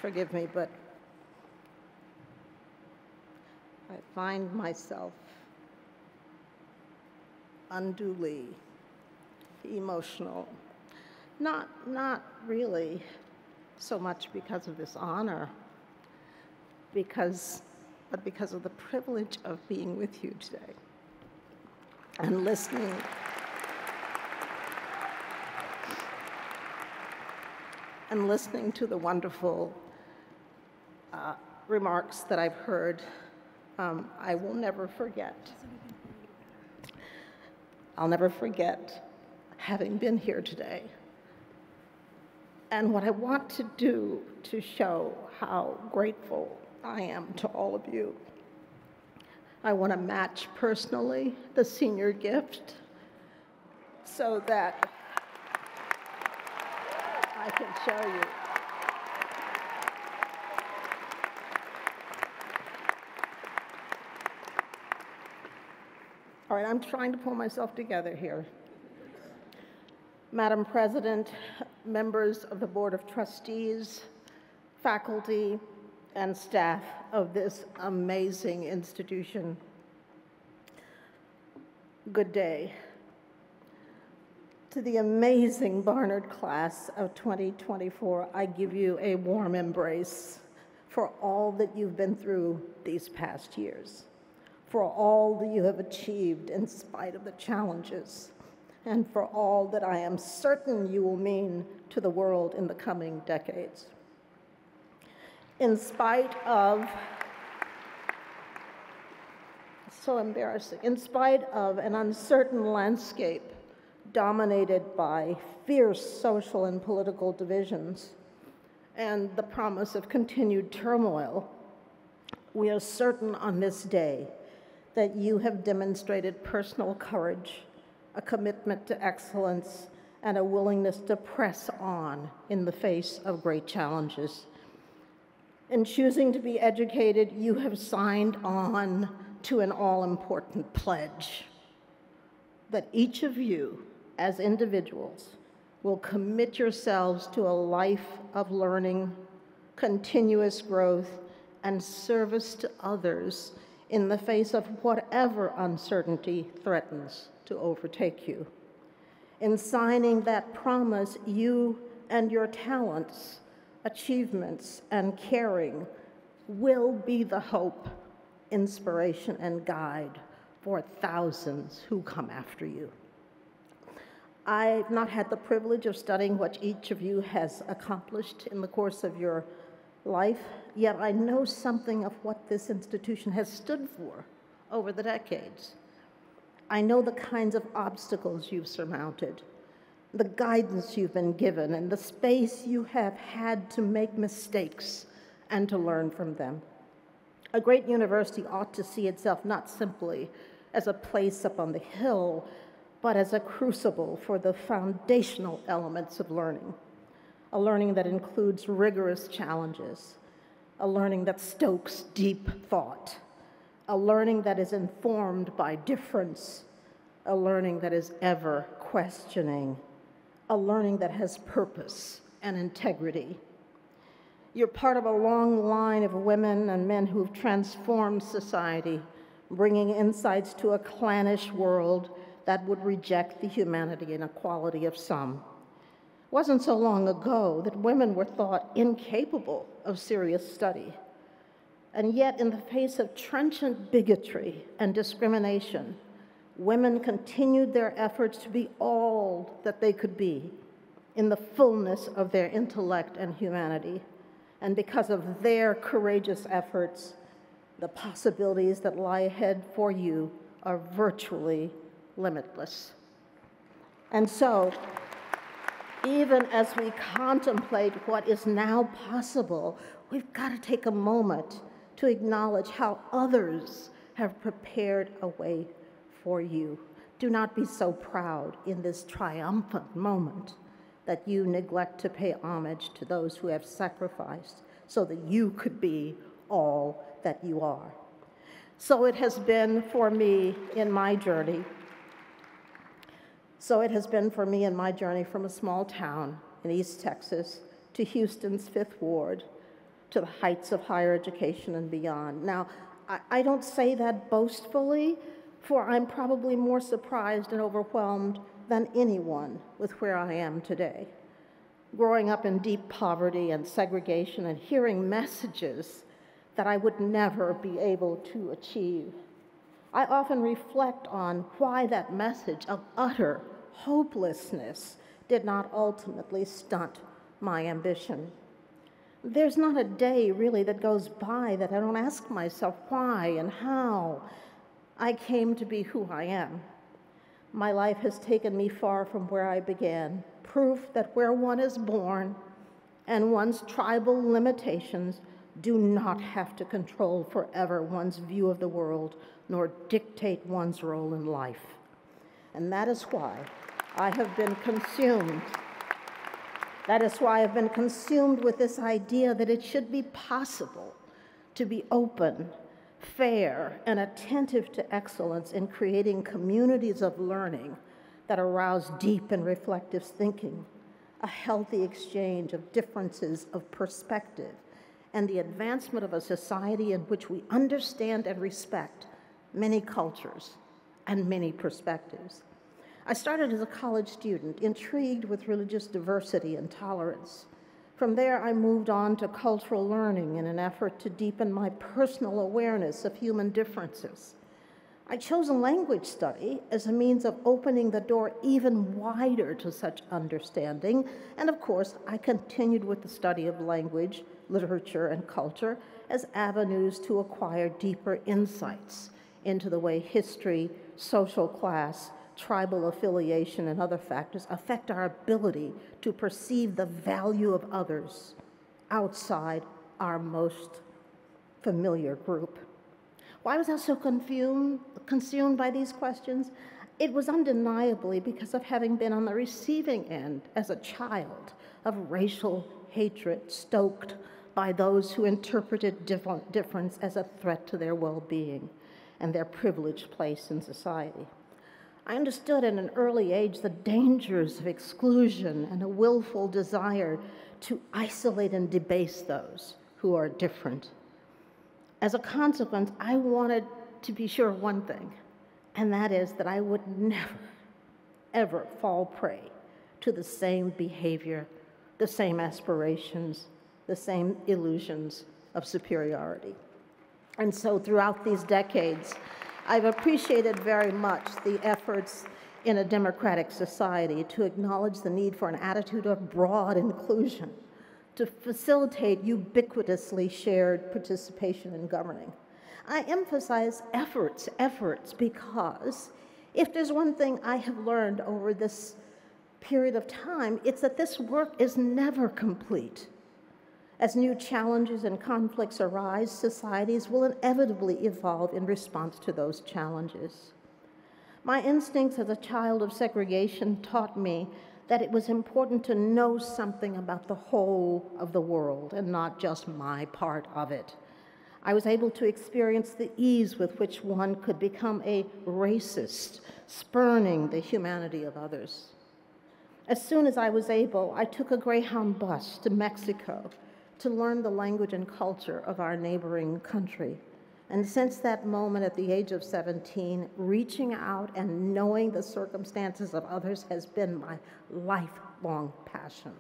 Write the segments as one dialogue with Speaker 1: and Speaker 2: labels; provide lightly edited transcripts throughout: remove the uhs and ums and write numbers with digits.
Speaker 1: forgive me, but I find myself unduly emotional. Not really so much because of this honor, but because of the privilege of being with you today and listening to the wonderful remarks that I've heard. I will never forget. I'll never forget having been here today. And what I want to do to show how grateful I am to all of you, I want to match personally the senior gift so that I can show you. All right, I'm trying to pull myself together here. Madam President, members of the Board of Trustees, faculty, and staff of this amazing institution, good day. To the amazing Barnard class of 2024, I give you a warm embrace for all that you've been through these past years, for all that you have achieved in spite of the challenges, and for all that I am certain you will mean to the world in the coming decades. In spite of, so embarrassing, in spite of an uncertain landscape dominated by fierce social and political divisions and the promise of continued turmoil, we are certain on this day that you have demonstrated personal courage, a commitment to excellence, and a willingness to press on in the face of great challenges. In choosing to be educated, you have signed on to an all-important pledge that each of you, as individuals, will commit yourselves to a life of learning, continuous growth, and service to others in the face of whatever uncertainty threatens to overtake you. In signing that promise, you and your talents, achievements, and caring will be the hope, inspiration, and guide for thousands who come after you. I've not had the privilege of studying what each of you has accomplished in the course of your life, yet I know something of what this institution has stood for over the decades. I know the kinds of obstacles you've surmounted, the guidance you've been given, and the space you have had to make mistakes and to learn from them. A great university ought to see itself not simply as a place up on the hill, but as a crucible for the foundational elements of learning, a learning that includes rigorous challenges, a learning that stokes deep thought, a learning that is informed by difference, a learning that is ever questioning, a learning that has purpose and integrity. You're part of a long line of women and men who've transformed society, bringing insights to a clannish world that would reject the humanity and equality of some. It wasn't so long ago that women were thought incapable of serious study. And yet, in the face of trenchant bigotry and discrimination, women continued their efforts to be all that they could be in the fullness of their intellect and humanity. And because of their courageous efforts, the possibilities that lie ahead for you are virtually limitless. And so, even as we contemplate what is now possible, we've got to take a moment to acknowledge how others have prepared a way for you. Do not be so proud in this triumphant moment that you neglect to pay homage to those who have sacrificed so that you could be all that you are. So it has been for me in my journey. from a small town in East Texas to Houston's 5th Ward, to the heights of higher education and beyond. Now, I don't say that boastfully, for I'm probably more surprised and overwhelmed than anyone with where I am today. Growing up in deep poverty and segregation and hearing messages that I would never be able to achieve, I often reflect on why that message of utter hopelessness did not ultimately stunt my ambition. There's not a day really that goes by that I don't ask myself why and how I came to be who I am. My life has taken me far from where I began, proof that where one is born and one's tribal limitations do not have to control forever one's view of the world, nor dictate one's role in life. And that is why I have been consumed. That is why I've been consumed with this idea that it should be possible to be open, fair, and attentive to excellence in creating communities of learning that arouse deep and reflective thinking, a healthy exchange of differences of perspective, and the advancement of a society in which we understand and respect many cultures and many perspectives. I started as a college student, intrigued with religious diversity and tolerance. From there, I moved on to cultural learning in an effort to deepen my personal awareness of human differences. I chose a language study as a means of opening the door even wider to such understanding, and of course, I continued with the study of language, literature, and culture as avenues to acquire deeper insights into the way history, social class, tribal affiliation, and other factors affect our ability to perceive the value of others outside our most familiar group. Why was I so consumed by these questions? It was undeniably because of having been on the receiving end as a child of racial hatred stoked by those who interpreted difference as a threat to their well-being and their privileged place in society. I understood at an early age the dangers of exclusion and a willful desire to isolate and debase those who are different. As a consequence, I wanted to be sure of one thing, and that is that I would never, ever fall prey to the same behavior, the same aspirations, the same illusions of superiority. And so throughout these decades, I've appreciated very much the efforts in a democratic society to acknowledge the need for an attitude of broad inclusion, to facilitate ubiquitously shared participation in governing. I emphasize efforts, because if there's one thing I have learned over this period of time, it's that this work is never complete. As new challenges and conflicts arise, societies will inevitably evolve in response to those challenges. My instincts as a child of segregation taught me that it was important to know something about the whole of the world and not just my part of it. I was able to experience the ease with which one could become a racist, spurning the humanity of others. As soon as I was able, I took a Greyhound bus to Mexico to learn the language and culture of our neighboring country. And since that moment at the age of 17, reaching out and knowing the circumstances of others has been my lifelong passion.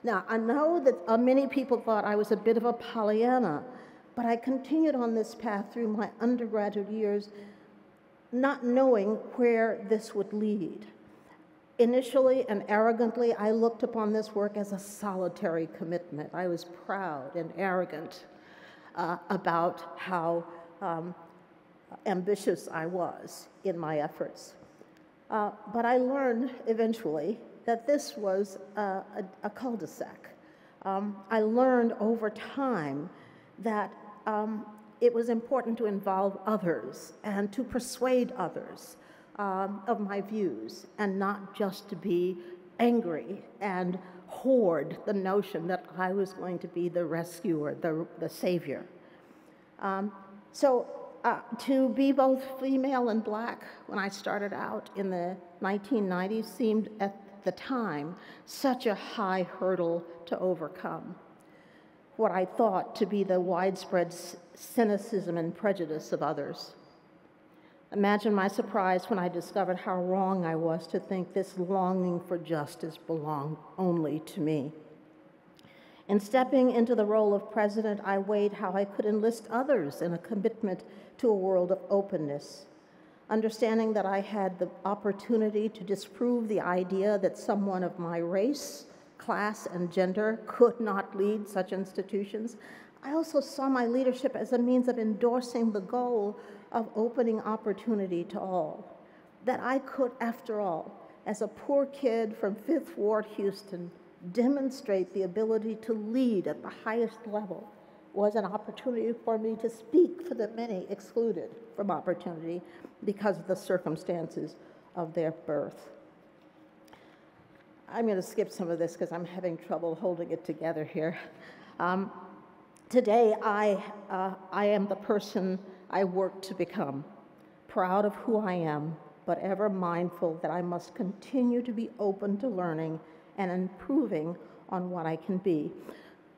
Speaker 1: Now, I know that many people thought I was a bit of a Pollyanna, but I continued on this path through my undergraduate years, not knowing where this would lead. Initially and arrogantly, I looked upon this work as a solitary commitment. I was proud and arrogant about how ambitious I was in my efforts. But I learned eventually that this was a cul-de-sac. I learned over time that it was important to involve others and to persuade others of my views, and not just to be angry and hoard the notion that I was going to be the rescuer, the savior. To be both female and black when I started out in the 1990s seemed at the time such a high hurdle to overcome. what I thought to be the widespread cynicism and prejudice of others. Imagine my surprise when I discovered how wrong I was to think this longing for justice belonged only to me. In stepping into the role of president, I weighed how I could enlist others in a commitment to a world of openness, understanding that I had the opportunity to disprove the idea that someone of my race, class, and gender could not lead such institutions. I also saw my leadership as a means of endorsing the goal of opening opportunity to all, that I could, after all, as a poor kid from Fifth Ward, Houston, demonstrate the ability to lead at the highest level was an opportunity for me to speak for the many excluded from opportunity because of the circumstances of their birth. I'm going to skip some of this because I'm having trouble holding it together here. Today, I am the person I work to become, proud of who I am, but ever mindful that I must continue to be open to learning and improving on what I can be.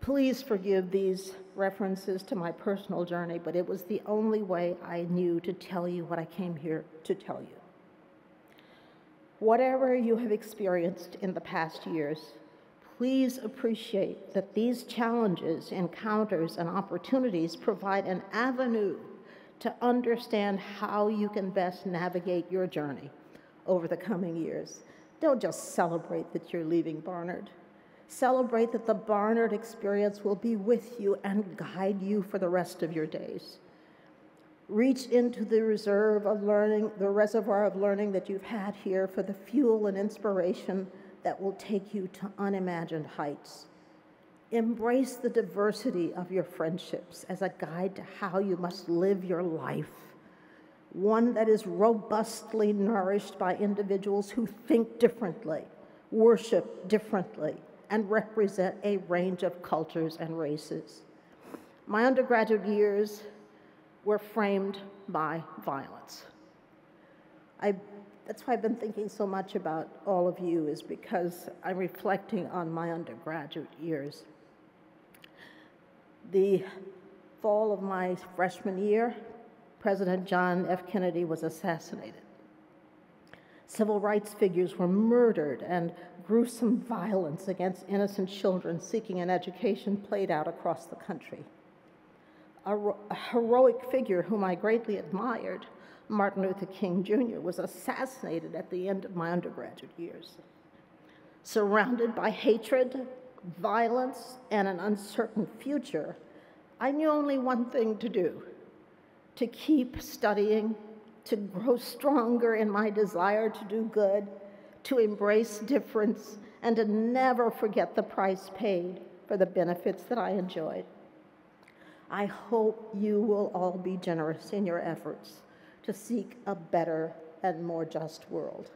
Speaker 1: Please forgive these references to my personal journey, but it was the only way I knew to tell you what I came here to tell you. Whatever you have experienced in the past years, please appreciate that these challenges, encounters, and opportunities provide an avenue to understand how you can best navigate your journey over the coming years. Don't just celebrate that you're leaving Barnard. Celebrate that the Barnard experience will be with you and guide you for the rest of your days. Reach into the reservoir of learning that you've had here for the fuel and inspiration that will take you to unimagined heights. Embrace the diversity of your friendships as a guide to how you must live your life, one that is robustly nourished by individuals who think differently, worship differently, and represent a range of cultures and races. My undergraduate years were framed by violence. That's why I've been thinking so much about all of you, is because I'm reflecting on my undergraduate years. The fall of my freshman year, President John F. Kennedy was assassinated. Civil rights figures were murdered, and gruesome violence against innocent children seeking an education played out across the country. A heroic figure whom I greatly admired, Martin Luther King Jr., was assassinated at the end of my undergraduate years. Surrounded by hatred, violence, and an uncertain future, I knew only one thing to do: to keep studying, to grow stronger in my desire to do good, to embrace difference, and to never forget the price paid for the benefits that I enjoyed. I hope you will all be generous in your efforts to seek a better and more just world.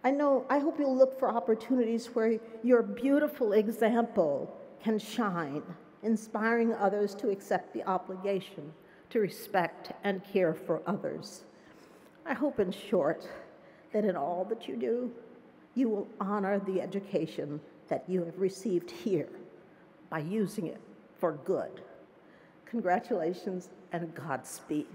Speaker 1: I hope you'll look for opportunities where your beautiful example can shine, inspiring others to accept the obligation to respect and care for others. I hope, in short, that in all that you do, you will honor the education that you have received here by using it for good. Congratulations and Godspeed.